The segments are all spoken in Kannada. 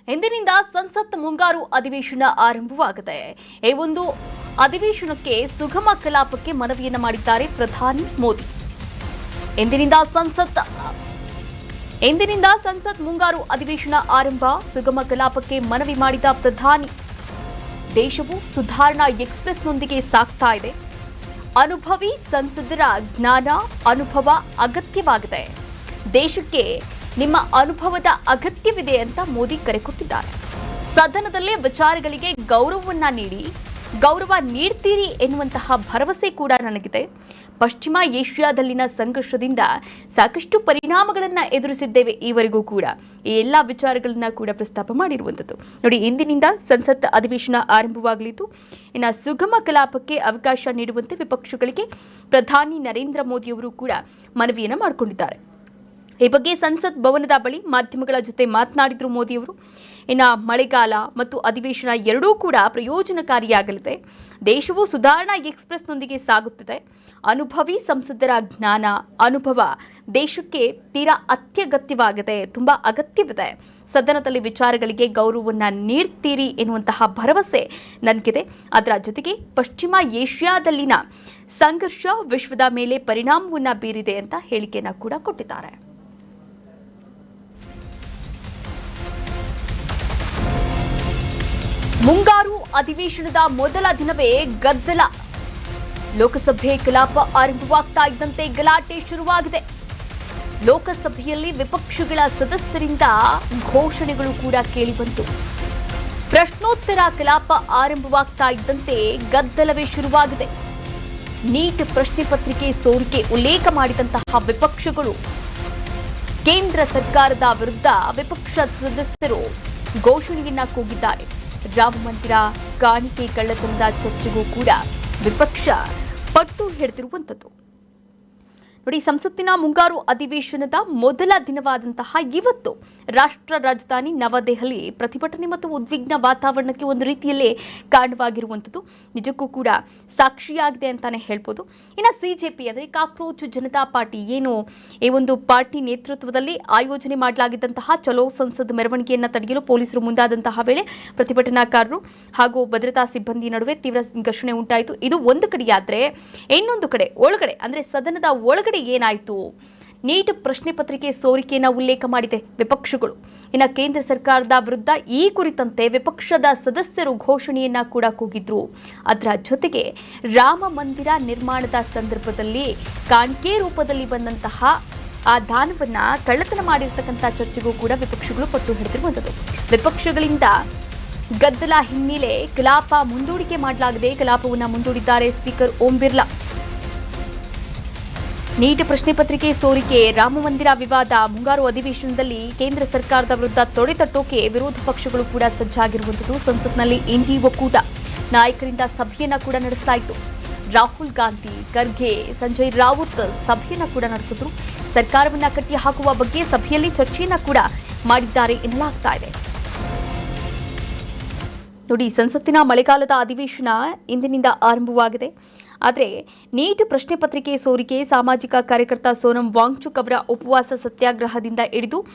ಇಂದಿನಿಂದ ಸಂಸತ್ ಮುಂಗಾರು ಅಧಿವೇಶನ ಆರಂಭವಾಗಿದೆ. ಈ ಒಂದು ಅಧಿವೇಶನಕ್ಕೆ ಸುಗಮ ಕಲಾಪಕ್ಕೆ ಮನವಿಯನ್ನು ಮಾಡಿದ್ದಾರೆ ಪ್ರಧಾನಿ ಮೋದಿ. ಇಂದಿನಿಂದ ಸಂಸತ್ ಮುಂಗಾರು ಅಧಿವೇಶನ ಆರಂಭ. ಸುಗಮ ಕಲಾಪಕ್ಕೆ ಮನವಿ ಮಾಡಿದ ಪ್ರಧಾನಿ, ದೇಶವು ಸುಧಾರಣಾ ಎಕ್ಸ್‌ಪ್ರೆಸ್‌ನೊಂದಿಗೆ ಸಾಗ್ತಾ ಇದೆ. ಅನುಭವಿ ಸಂಸದರ ಜ್ಞಾನ ಅನುಭವ ಅಗತ್ಯವಾಗಿದೆ. ದೇಶಕ್ಕೆ ನಿಮ್ಮ ಅನುಭವದ ಅಗತ್ಯವಿದೆ ಅಂತ ಮೋದಿ ಕರೆ ಕೊಟ್ಟಿದ್ದಾರೆ. ಸದನದಲ್ಲೇ ವಿಚಾರಗಳಿಗೆ ಗೌರವ ನೀಡ್ತೀರಿ ಎನ್ನುವಂತಹ ಭರವಸೆ ಕೂಡ ನನಗಿದೆ. ಪಶ್ಚಿಮ ಏಷ್ಯಾದಲ್ಲಿನ ಸಂಘರ್ಷದಿಂದ ಸಾಕಷ್ಟು ಪರಿಣಾಮಗಳನ್ನು ಎದುರಿಸಿದ್ದೇವೆ ಈವರೆಗೂ ಕೂಡ. ಈ ಎಲ್ಲ ವಿಚಾರಗಳನ್ನ ಕೂಡ ಪ್ರಸ್ತಾಪ ಮಾಡಿರುವಂಥದ್ದು. ನೋಡಿ, ಇಂದಿನಿಂದ ಸಂಸತ್ ಅಧಿವೇಶನ ಆರಂಭವಾಗಲಿದ್ದು, ಇನ್ನು ಸುಗಮ ಕಲಾಪಕ್ಕೆ ಅವಕಾಶ ನೀಡುವಂತೆ ವಿಪಕ್ಷಗಳಿಗೆ ಪ್ರಧಾನಿ ನರೇಂದ್ರ ಮೋದಿ ಅವರು ಕೂಡ ಮನವಿಯನ್ನು ಮಾಡಿಕೊಂಡಿದ್ದಾರೆ. ಈ ಬಗ್ಗೆ ಸಂಸತ್ ಭವನದ ಬಳಿ ಮಾಧ್ಯಮಗಳ ಜೊತೆ ಮಾತನಾಡಿದ್ರು ಮೋದಿ ಅವರು. ಇನ್ನು ಮಳೆಗಾಲ ಮತ್ತು ಅಧಿವೇಶನ ಎರಡೂ ಕೂಡ ಪ್ರಯೋಜನಕಾರಿಯಾಗಲಿದೆ. ದೇಶವು ಸುಧಾರಣಾ ಎಕ್ಸ್‌ಪ್ರೆಸ್‌ನೊಂದಿಗೆ ಸಾಗುತ್ತಿದೆ. ಅನುಭವಿ ಸಂಸದರ ಜ್ಞಾನ ಅನುಭವ ದೇಶಕ್ಕೆ ತೀರಾ ಅತ್ಯಗತ್ಯವಾಗಿದೆ, ತುಂಬಾ ಅಗತ್ಯವಿದೆ. ಸದನದಲ್ಲಿ ವಿಚಾರಗಳಿಗೆ ಗೌರವವನ್ನು ನೀಡ್ತೀರಿ ಎನ್ನುವಂತಹ ಭರವಸೆ ನನಗಿದೆ. ಅದರ ಜೊತೆಗೆ ಪಶ್ಚಿಮ ಏಷ್ಯಾದಲ್ಲಿನ ಸಂಘರ್ಷ ವಿಶ್ವದ ಮೇಲೆ ಪರಿಣಾಮವನ್ನು ಬೀರಿದೆ ಅಂತ ಹೇಳಿಕೆಯನ್ನು ಕೂಡ ಕೊಟ್ಟಿದ್ದಾರೆ. ಮುಂಗಾರು ಅಧಿವೇಶನದ ಮೊದಲ ದಿನವೇ ಗದ್ದಲ. ಲೋಕಸಭೆ ಕಲಾಪ ಆರಂಭವಾಗ್ತಾ ಇದ್ದಂತೆ ಗಲಾಟೆ ಶುರುವಾಗಿದೆ. ಲೋಕಸಭೆಯಲ್ಲಿ ವಿಪಕ್ಷಗಳ ಸದಸ್ಯರಿಂದ ಘೋಷಣೆಗಳು ಕೂಡ ಕೇಳಿಬಂತು. ಪ್ರಶ್ನೋತ್ತರ ಕಲಾಪ ಆರಂಭವಾಗ್ತಾ ಇದ್ದಂತೆ ಗದ್ದಲವೇ ಶುರುವಾಗಿದೆ. ನೀಟ್ ಪ್ರಶ್ನೆ ಪತ್ರಿಕೆ ಸೋರಿಕೆ ಉಲ್ಲೇಖ ಮಾಡಿದಂತಹ ವಿಪಕ್ಷಗಳು, ಕೇಂದ್ರ ಸರ್ಕಾರದ ವಿರುದ್ಧ ವಿಪಕ್ಷ ಸದಸ್ಯರು ಘೋಷಣೆಯನ್ನ ಕೂಗಿದ್ದಾರೆ. ರಾಮ ಮಂದಿರ ಕಾಣಿಕೆ ಕಳ್ಳತನದ ಚರ್ಚೆಗೂ ಕೂಡ ವಿಪಕ್ಷ ಪಟ್ಟು ಹಿಡಿದಿರುವಂಥದ್ದು. ನೋಡಿ, ಸಂಸತ್ತಿನ ಮುಂಗಾರು ಅಧಿವೇಶನದ ಮೊದಲ ದಿನವಾದಂತಹ ಇವತ್ತು ರಾಷ್ಟ್ರ ರಾಜಧಾನಿ ನವದೆಹಲಿ ಪ್ರತಿಭಟನೆ ಮತ್ತು ಉದ್ವಿಗ್ನ ವಾತಾವರಣಕ್ಕೆ ಒಂದು ರೀತಿಯಲ್ಲೇ ಕಾರಣವಾಗಿರುವಂಥದ್ದು ನಿಜಕ್ಕೂ ಕೂಡ ಸಾಕ್ಷಿಯಾಗಿದೆ ಅಂತಾನೆ ಹೇಳ್ಬೋದು. ಇನ್ನು ಸಿಜೆಪಿ ಅಂದರೆ ಕಾಕ್ರೋಚ್ ಜನತಾ ಪಾರ್ಟಿ, ಏನು ಈ ಒಂದು ಪಾರ್ಟಿ ನೇತೃತ್ವದಲ್ಲಿ ಆಯೋಜನೆ ಮಾಡಲಾಗಿದ್ದಂತಹ ಚಲೋ ಸಂಸದ್ ಮೆರವಣಿಗೆಯನ್ನು ತಡೆಯಲು ಪೊಲೀಸರು ಮುಂದಾದಂತಹ ವೇಳೆ ಪ್ರತಿಭಟನಾಕಾರರು ಹಾಗೂ ಭದ್ರತಾ ಸಿಬ್ಬಂದಿ ನಡುವೆ ತೀವ್ರ ಘರ್ಷಣೆ ಉಂಟಾಯಿತು. ಇದು ಒಂದು ಕಡೆಯಾದರೆ, ಇನ್ನೊಂದು ಕಡೆ ಒಳಗಡೆ ಅಂದರೆ ಸದನದ ಒಳಗಡೆ ಏನಾಯಿತು? ನೀಟ್ ಪ್ರಶ್ನೆ ಪತ್ರಿಕೆ ಸೋರಿಕೆಯನ್ನು ಉಲ್ಲೇಖ ಮಾಡಿದೆ ವಿಪಕ್ಷಗಳು. ಇನ್ನು ಕೇಂದ್ರ ಸರ್ಕಾರದ ವಿರುದ್ಧ ಈ ಕುರಿತಂತೆ ವಿಪಕ್ಷದ ಸದಸ್ಯರು ಘೋಷಣೆಯನ್ನ ಕೂಡ ಕೂಗಿದ್ರು. ಅದರ ಜೊತೆಗೆ ರಾಮ ಮಂದಿರ ನಿರ್ಮಾಣದ ಸಂದರ್ಭದಲ್ಲಿ ಕಾಣಿಕೆ ರೂಪದಲ್ಲಿ ಬಂದಂತಹ ಆ ದಾನವನ್ನ ಕಳ್ಳತನ ಮಾಡಿರ್ತಕ್ಕಂಥ ಚರ್ಚೆಗೂ ಕೂಡ ವಿಪಕ್ಷಗಳು ಪಟ್ಟು ಹಿಡಿದಿರುವಂಥದ್ದು. ವಿಪಕ್ಷಗಳಿಂದ ಗದ್ದಲ ಹಿನ್ನೆಲೆ ಕಲಾಪ ಮುಂದೂಡಿಕೆ ಮಾಡಲಾಗಿದೆ. ಕಲಾಪವನ್ನು ಮುಂದೂಡಿದ್ದಾರೆ ಸ್ಪೀಕರ್ ಓಂ ಬಿರ್ಲಾ. ನೀಟ್ ಪ್ರಶ್ನೆ ಪತ್ರಿಕೆ ಸೋರಿಕೆ, ರಾಮ ಮಂದಿರ ವಿವಾದ, ಮುಂಗಾರು ಅಧಿವೇಶನದಲ್ಲಿ ಕೇಂದ್ರ ಸರ್ಕಾರದ ವಿರುದ್ಧ ತೊಡೆತಟ್ಟೋಕೆ ವಿರೋಧ ಪಕ್ಷಗಳು ಕೂಡ ಸಜ್ಜಾಗಿರುವಂಥದ್ದು. ಸಂಸತ್ನಲ್ಲಿ ಇಂಡಿ ಒಕ್ಕೂಟ ನಾಯಕರಿಂದ ಸಭೆಯನ್ನ ಕೂಡ ನಡೆಸಲಾಯಿತು. ರಾಹುಲ್ ಗಾಂಧಿ, ಖರ್ಗೆ, ಸಂಜಯ್ ರಾವುತ್ ಸಭೆಯನ್ನ ಕೂಡ ನಡೆಸಿದ್ರು. ಸರ್ಕಾರವನ್ನ ಕಟ್ಟಿ ಹಾಕುವ ಬಗ್ಗೆ ಸಭೆಯಲ್ಲಿ ಚರ್ಚೆಯನ್ನ ಕೂಡ ಮಾಡಿದ್ದಾರೆ ಎನ್ನಲಾಗ್ತಾ ಇದೆ. ನೋಡಿ, ಸಂಸತ್ತಿನ ಮಳೆಗಾಲದ ಅಧಿವೇಶನ ಇಂದಿನಿಂದ ಆರಂಭವಾಗಿದೆ. ಆದರೆ ನೀಟ್ ಪ್ರಶ್ನೆ ಪತ್ರಿಕೆ ಸೋರಿಕೆ, ಸಾಮಾಜಿಕ ಕಾರ್ಯಕರ್ತ ಸೋನಂ ವಾಂಗ್ಚುಕ್ ಅವರ ಉಪವಾಸ ಸತ್ಯಾಗ್ರಹದಿಂದ ಹಿಡಿದು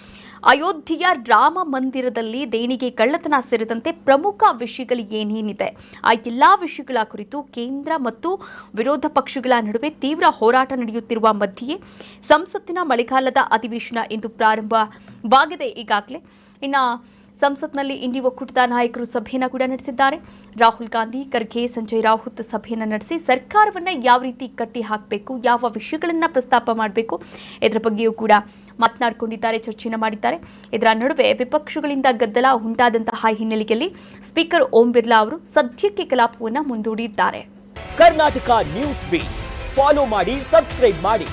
ಅಯೋಧ್ಯೆಯ ರಾಮ ಮಂದಿರದಲ್ಲಿ ದೇಣಿಗೆ ಕಳ್ಳತನ ಸೇರಿದಂತೆ ಪ್ರಮುಖ ವಿಷಯಗಳು ಏನೇನಿದೆ ಆ ಎಲ್ಲ ವಿಷಯಗಳ ಕುರಿತು ಕೇಂದ್ರ ಮತ್ತು ವಿರೋಧ ಪಕ್ಷಗಳ ನಡುವೆ ತೀವ್ರ ಹೋರಾಟ ನಡೆಯುತ್ತಿರುವ ಮಧ್ಯೆ ಸಂಸತ್ತಿನ ಮಳೆಗಾಲದ ಅಧಿವೇಶನ ಇಂದು ಪ್ರಾರಂಭವಾಗಿದೆ. ಈಗಾಗಲೇ ಇನ್ನು ಸಂಸತ್ನಲ್ಲಿ ಇಂಡಿ ಒಕ್ಕೂಟದ ನಾಯಕರು ಸಭೆಯನ್ನು ಕೂಡ ನಡೆಸಿದ್ದಾರೆ. ರಾಹುಲ್ ಗಾಂಧಿ, ಖರ್ಗೆ, ಸಂಜಯ್ ರಾವುತ್ ಸಭೆಯನ್ನು ನಡೆಸಿ ಸರ್ಕಾರವನ್ನ ಯಾವ ರೀತಿ ಕಟ್ಟಿ ಹಾಕಬೇಕು, ಯಾವ ವಿಷಯಗಳನ್ನು ಪ್ರಸ್ತಾಪ ಮಾಡಬೇಕು, ಇದರ ಬಗ್ಗೆಯೂ ಕೂಡ ಮಾತನಾಡಿಕೊಂಡಿದ್ದಾರೆ, ಚರ್ಚೆಯನ್ನು ಮಾಡಿದ್ದಾರೆ. ಇದರ ನಡುವೆ ವಿಪಕ್ಷಗಳಿಂದ ಗದ್ದಲ ಉಂಟಾದಂತಹ ಹಿನ್ನೆಲೆಯಲ್ಲಿ ಸ್ಪೀಕರ್ ಓಂ ಬಿರ್ಲಾ ಅವರು ಸದ್ಯಕ್ಕೆ ಕಲಾಪವನ್ನು ಮುಂದೂಡಿದ್ದಾರೆ. ಕರ್ನಾಟಕ ನ್ಯೂಸ್ ಬೀಟ್ ಫಾಲೋ ಮಾಡಿ, ಸಬ್ಸ್ಕ್ರೈಬ್ ಮಾಡಿ.